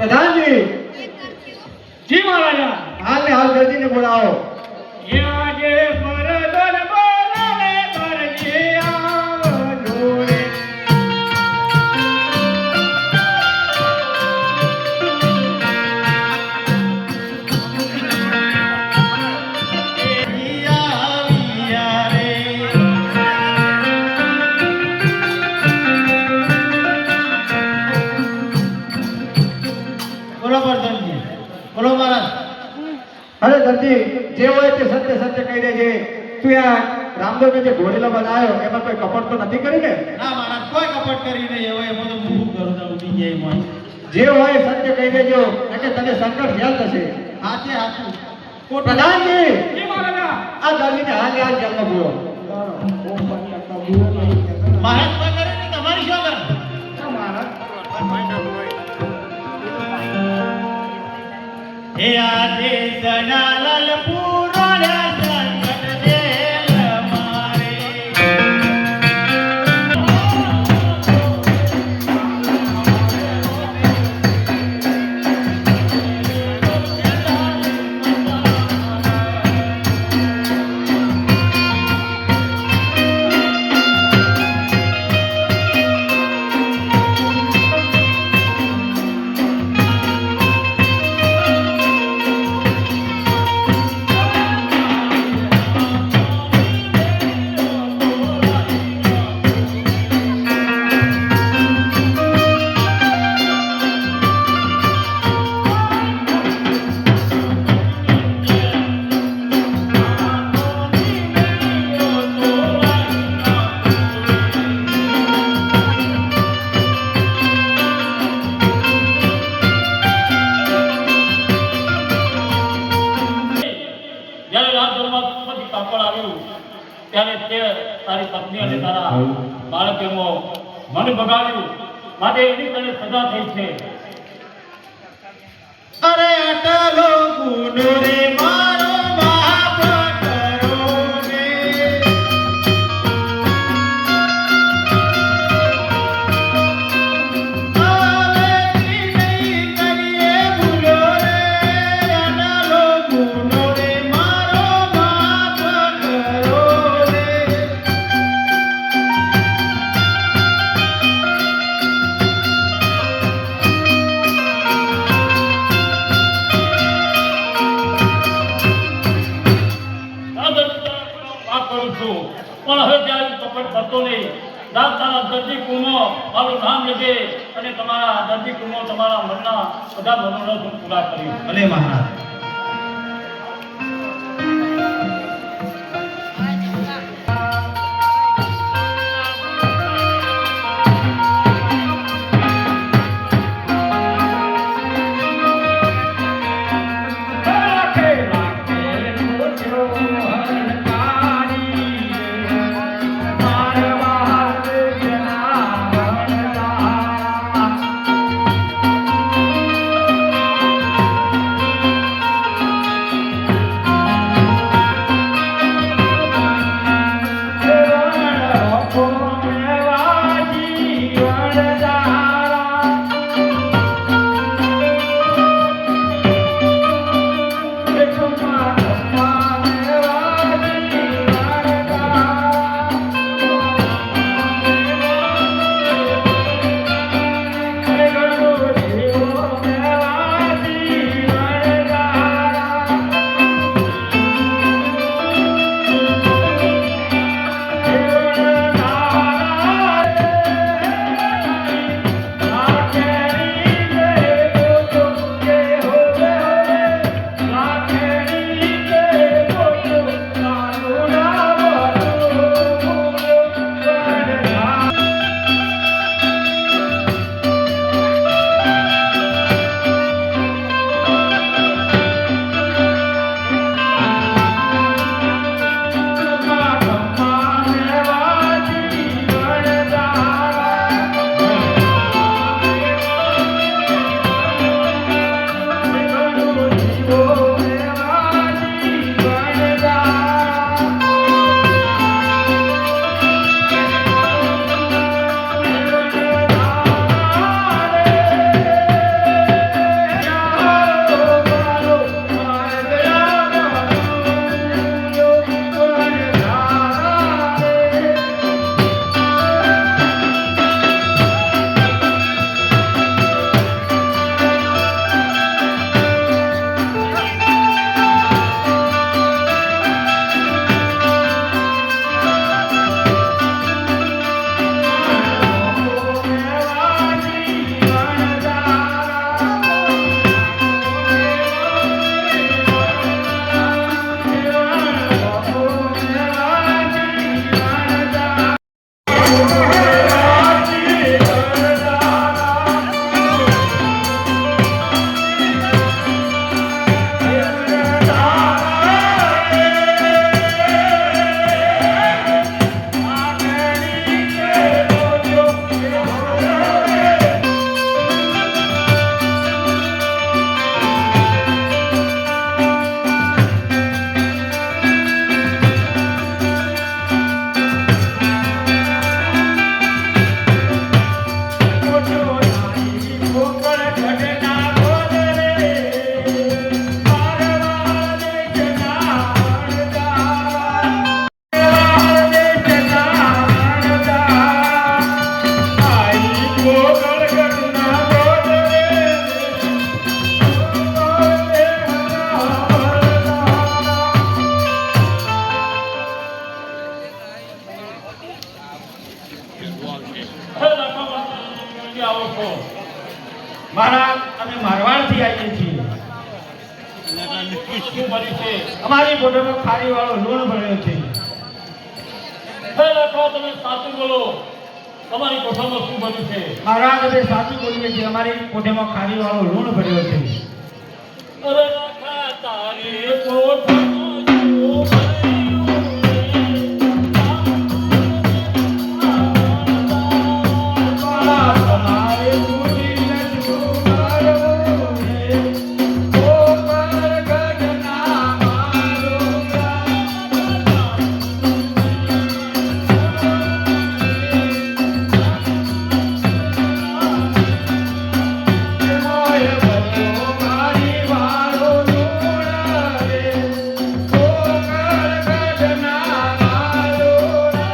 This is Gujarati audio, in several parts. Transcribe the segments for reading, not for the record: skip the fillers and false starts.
પ્રધાનજી જી મહારાજા હાલ ને હાલ દરજીને બોલાવો. એ આજે પરદર બોલાવે દરજી આવજો રે. અરે દરજી જે હોય તે સત્ય સત્ય કહી દેજે. તું આ રામદેવને જે ઘોડેલો બનાવ્યો એમાં કોઈ કપટ તો નથી કરી ને? ના મહારાજ કોઈ કપટ કરી નહીં. હવે એમાં તો હું કરું તો ઉઠી જાય એમાં. જે હોય સત્ય કહી દેજો એટલે તને સંકટ ખ્યાલ થશે. હાથે હાથું પ્રધાનજી જી મહારાજા આ દરજીને હાલ ને હાલ જેલમાં પૂરો. મહારાજ કોઈ કરે નહીં તમારી શું કરે? હે આજે સનાલાલ પૂરોડા સંકટ જેલ મારે. ત્યારે તે તારી પત્ની અને તારા બાળકે મન બગાડ્યું માટે એની તને સજા થઈ છે. અરે અટલો ગુનો રે મારો બાપ કરો રે. આવેથી નહીં કરીએ ભૂલો રે. અટલો ગુનો રે મારો બાપ કરો રે. પણ હવે ત્યારે કપટ કરતો નહીં. તારા દર્દી કુમો મારું નામ લેજે અને તમારા દર્દી કુમો તમારા મનના બધા મનોરથ પૂરા કર્યું. ભલે મહારાજ. અમે મારવાડથી આવીએ છીએ. શું બન્યું છે? અમારી બોટલમાં ખારીવાળો લૂણ ભરેલો છે. હે લખો, તમે સાચું બોલો. તમારી કોઠામાં શું બન્યું છે? મહારાજ અમે સાચું બોલીએ છીએ. અમારી કોઠામાં ખારીવાળો લૂણ ભરેલો છે. અરે લખા, તારી કોઠામાં શું બન્યું છે? તમારે પૂરીને જુગારવું છે. કોપર ગઢના મારુંગા. મોય ભર્યો ખારીવાળો લૂણ રે. કોપર ગઢના મારુંગા.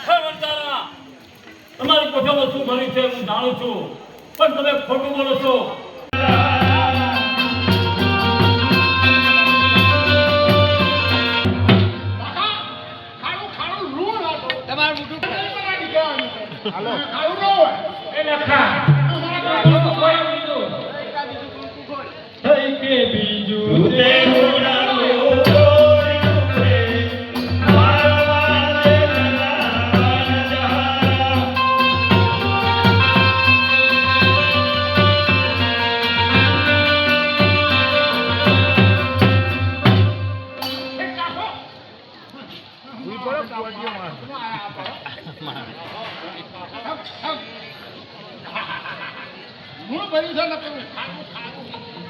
હે વંચારા, તમારી કોઠામાં શું બન્યું છે હું જાણું છું, પણ તમે ખોટું બોલો છો. એ લખા. થઈ કે બીજું તે ઉડાડ્યો દોડ્યું રે. મારવા દેનારા જહારા.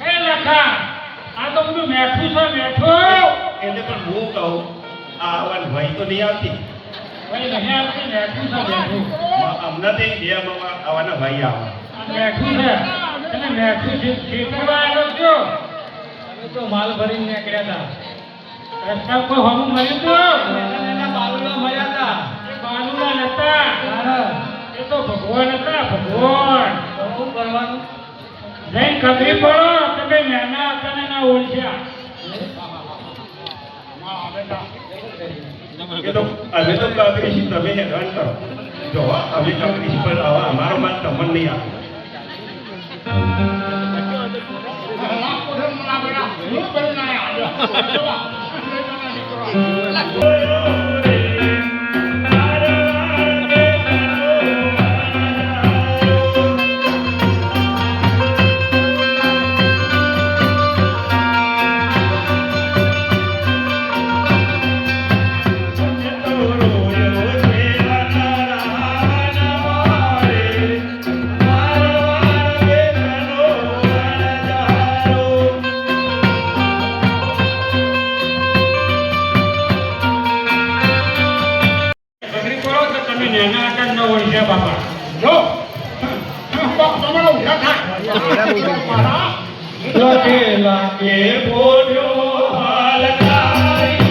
એ લખા, આ તો બધું મેઠું છે, મેઠું. એટલે પણ હું કહું આ આવવાની ભાઈ તો નહીં આવતી. ભાઈ નહીં આવતી, મેઠું છે, મેઠું. હમણાં તે બે આવવાના ભાઈ આવે. આ મેઠું છે. અને મેઠું છે, ખેતરમાં આવ્યો છો. અમે તો માલ ભરીને નીકળ્યા હતા. રસ્તા પર હમું મળ્યું હતું. એના બાલુડા મળ્યા હતા. એ બાલુડા નતા. એ તો ભગવાન હતા, ભગવાન. શું કરવાનું? જઈને ખબરી પડો તમે નાના હતા ને ના ઓળખ્યા. એ તો અમે તો કાંકરી તમે હેરાન કરો. જો અમે કાંકરી પર આવા અમારો માલ તમને નહીં આવે. ખબરી પડો તો તમે નાના હતા ન ઓળખ્યા બાપા. જો લાગે બોલ્યો હાલકારી.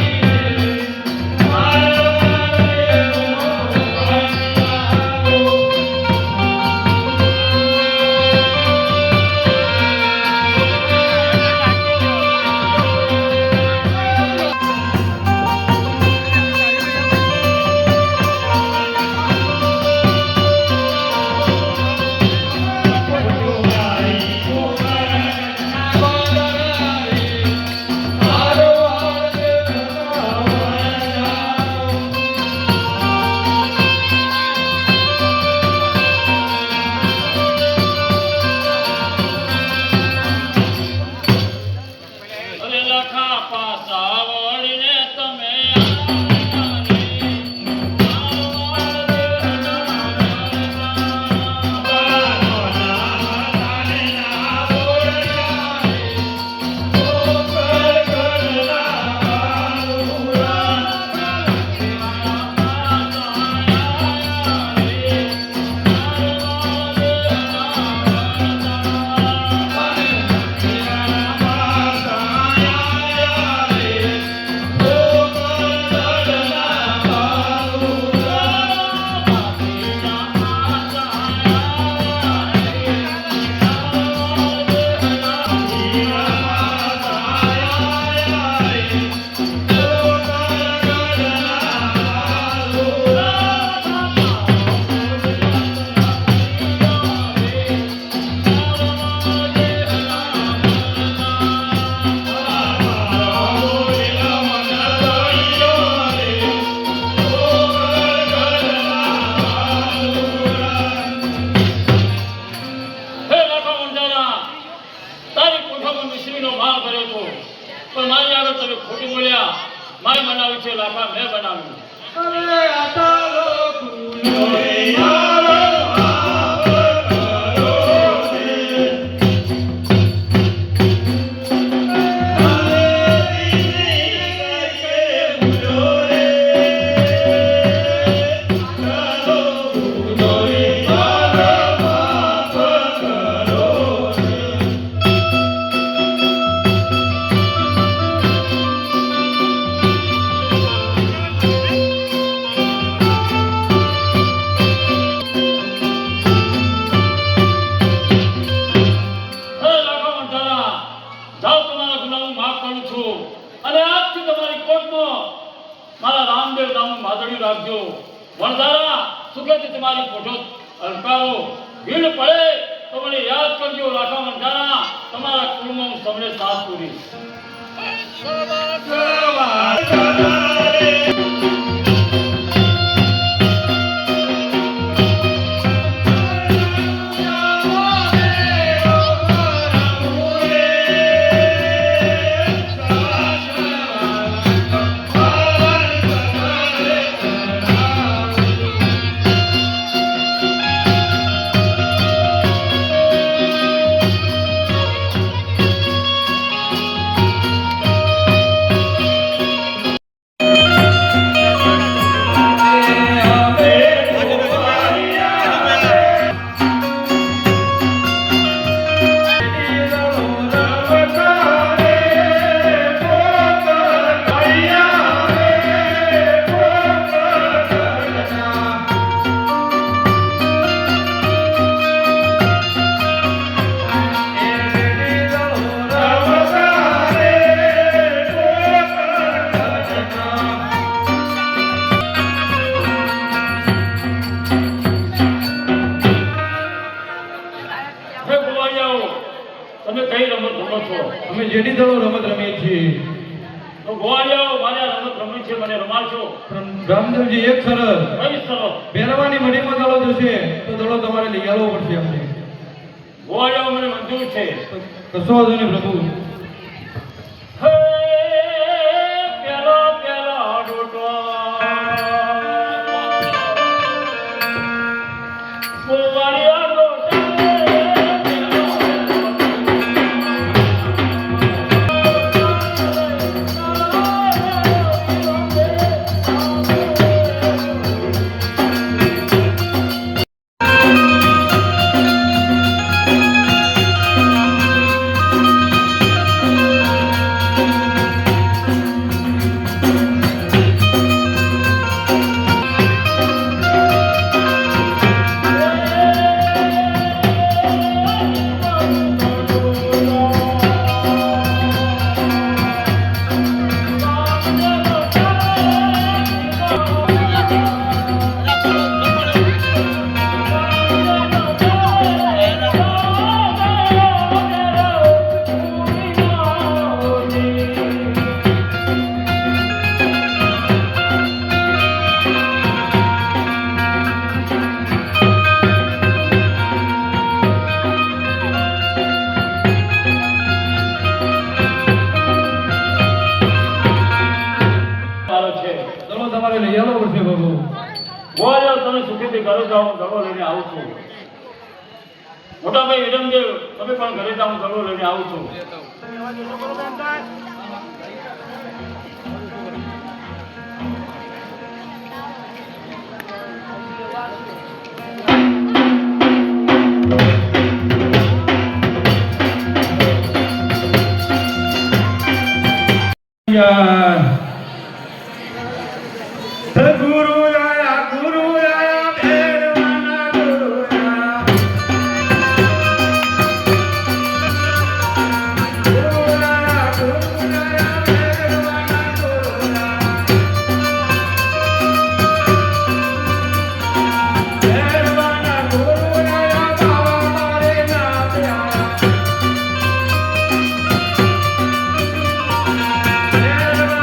લક્ષ્મીનો માલ કર્યો હતો, પણ મારી આગળ તમે ખોટું બોલ્યા. મારે બનાવ્યું છે લાખા, મેં બનાવ્યું. હવે આ તો લોકોનો હે લાખા વણઝારા, જાઓ, તમારા ગુનાહનું માફ કરું છું. અને આજથી તમારી કોર્ટમાં મારા રામદેવ નામનું માદળી રાખજો. વણઝારા, સુખેથી તમારી ફોટો હલકારો. ભીડ પડે તો મને યાદ કરજો. લાખા વણઝારા, તમારા કુળમાં હું સૌને સાથ પૂરીશ. હે ગોવાળિયાઓ, તમે કઈ રમત રમો છો? અમે જેડી દળો રમત રમીએ છીએ. તો ગોવાળિયાઓ, મારે આ રમત રમવી છે, મને રમાડશો? રામદેવજી એક સરસ કઈ સરસ. પહેરવાની મઢીમાં દળો જશે તો દળો તમારે લઈ આવવો પડશે અમને. ગોવાળિયાઓ, મને મંજૂર છે. કશો વાંધો નહીં પ્રભુ. હે પ્યારા પ્યારા ડોટો, ગોવાળિયા ડોટા, દળો તમારે લઈ આવવો પડશે પ્રભુ. ગોવાળિયાઓ, તમે સુખેથી ઘરે જાઓ, હું દડો લઈને આવું છું. મોટા ભાઈ વિરમદેવ, તમે પણ ઘરે જાઓ, હું દડો લઈને આવું છું. ગુરુ આયા ભેરવાના ગુરુ આયા. ગુરુ આયા ભેરવાના ગુરુ આયા. ભેરવાના ગુરુ આયા, બાવા મારે ના પ્યારા. ભેરવાના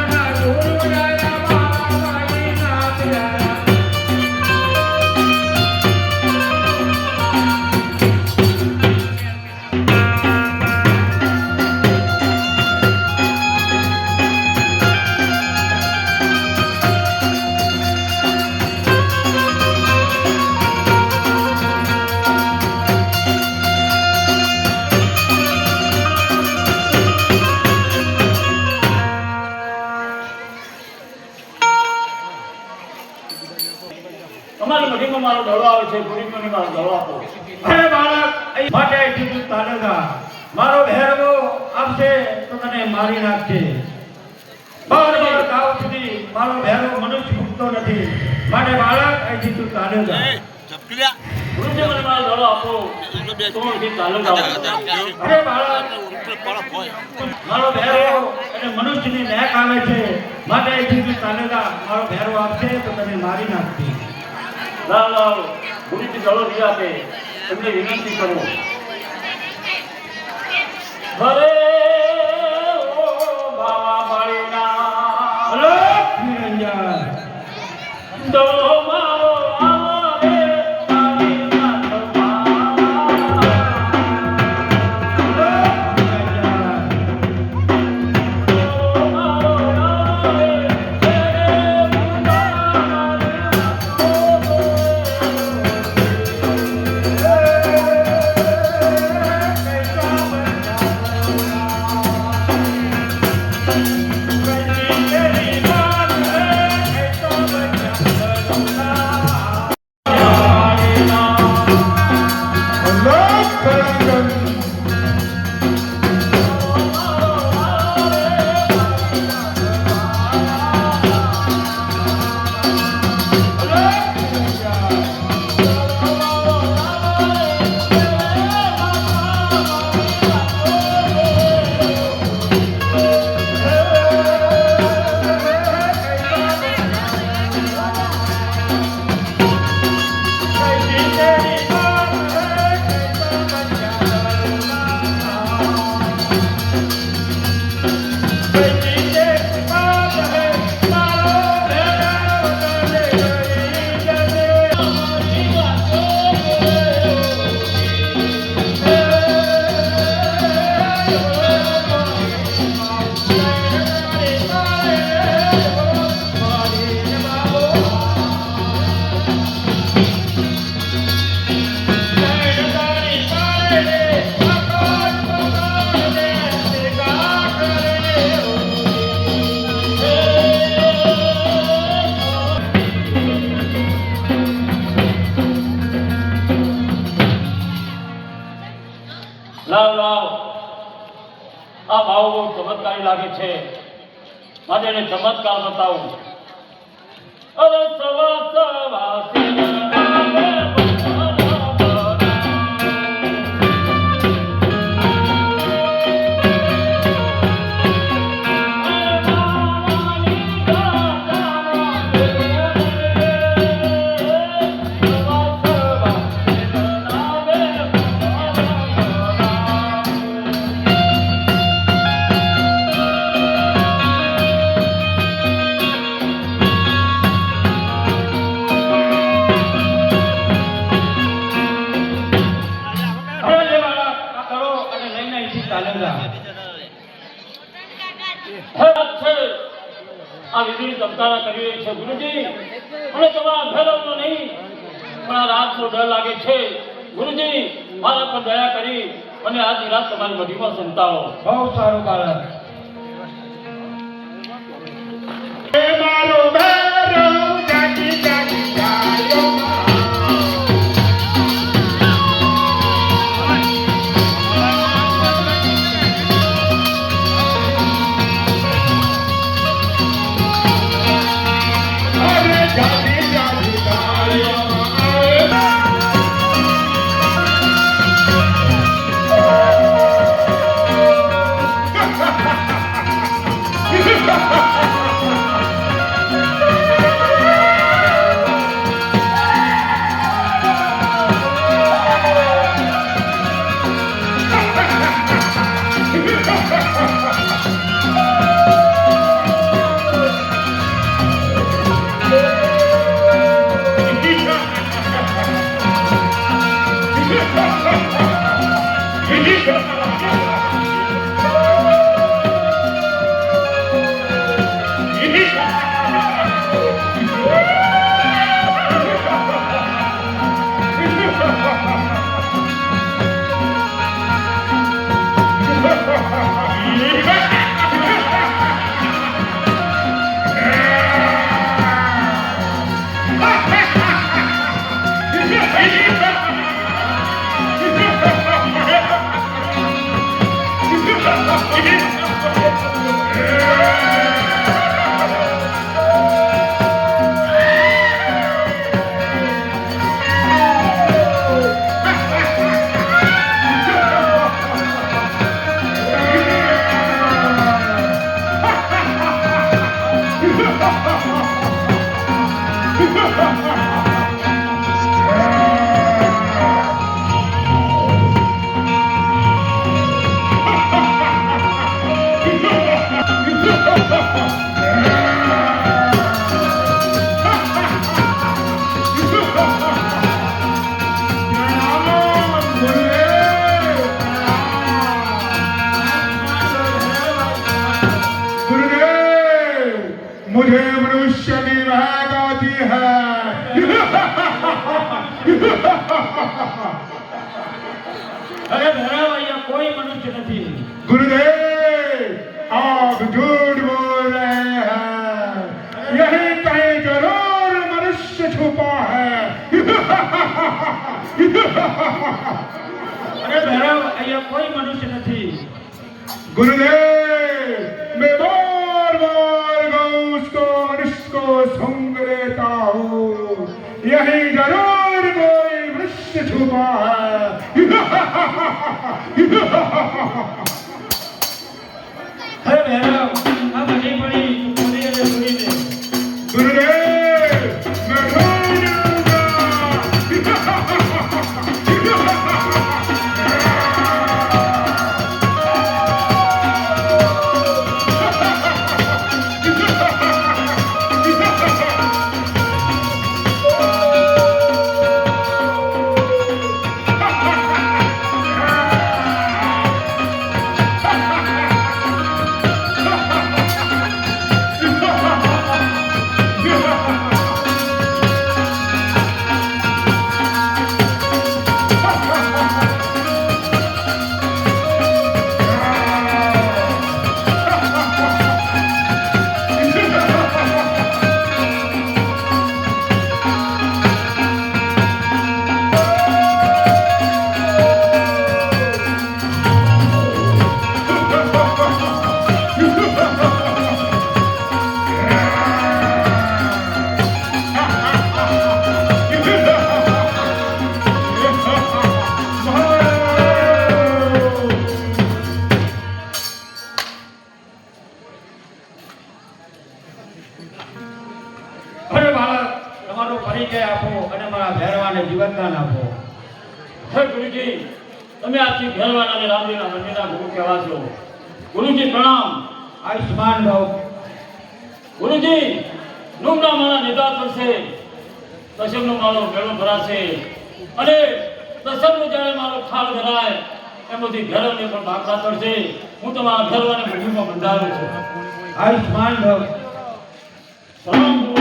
મારો દડો આવે છે ગુરુજીને મારો દડો આપો. અરે બાળક અહીં માટે અહીંથી તું ચાલે જા. મારો ભેરવો આવશે તો તને મારી નાખશે. બાર ગાવ સુધી મારો ભેરવો મનુષ્ય મૂકતો નથી. માટે બાળક અહીંથી તું ચાલે જા. ગુરુજી મને મારો દડો આપો તો હું અહીંથી ચાલ્યો જાઉં. અરે બાળક મારો ભેરવો અને મનુષ્યની નેક આવે છે. માટે અહીંથી તું ચાલે જા. મારો ભેરવો આવશે તો તને મારી નાખશે. લાવ લાવ ગુરુજી દડો નહીં આપે એમને વિનંતી કરું. અરે ઓ બાવા માળીના હલો નિરંજન. દડો મારો આવે તારી નાથમાં. હલો નિરંજન. દડો મારો આવે તેરે લાવ લાવ આ ભાવ બહુ ચમત્કારી લાગે છે. આજે એને ચમત્કાર બતાવું. અરે સવા સવા આ વીજળી ધબકારા કરી રહી છે. ગુરુજી મને તમારા ભેરવનો નહીં પણ આ રાતનો ડર લાગે છે. ગુરુજી મારા પર દયા કરી અને આજની રાત તમારી મઢીમાં સંતાડો. બહુ સારું બાળક. मुझे मनुष्य की महक आती है। અરે ભરાવ અહીંયા કોઈ મનુષ્ય નથી गुरुदेव आप झूठ बोल रहे हैं, यही कहीं जरूर मनुष्य छुपा है। અરે ભરાવ અહીંયા કોઈ મનુષ્ય નથી गुरुदेव मैं बार बार गौस को मनुष्य को सूंघ लेता हूँ, यही जरूर कोई मनुष्य छुपा है। અરે ભરાવ આ બની પડી પૂરી અને પૂરી દે गुरुदेव मैं ढूंढ અરે બાળક તમારો પરિચય આપો અને મારા ભેરવાને જીવનદાન આપો હે ગુરુજી તમે આજથી ઘરવાળા અને રામજીના મંદિરના ગુરુ કહેવા છો ગુરુજી પ્રણામ આયુષ્માન ભવ ગુરુજી નુમના મારા નિદાન કરશે દશમનો મારો મેળો ભરાશે અને દશમનો જ્યારે મારો ખાલ ભરાય એમાંથી ઘરને પણ બાકા કરશે હું તમારા ઘરવાને ભૂમિમાં બંધાવ્યો છું આયુષ્માન ભવ પ્રણામ ગુરુ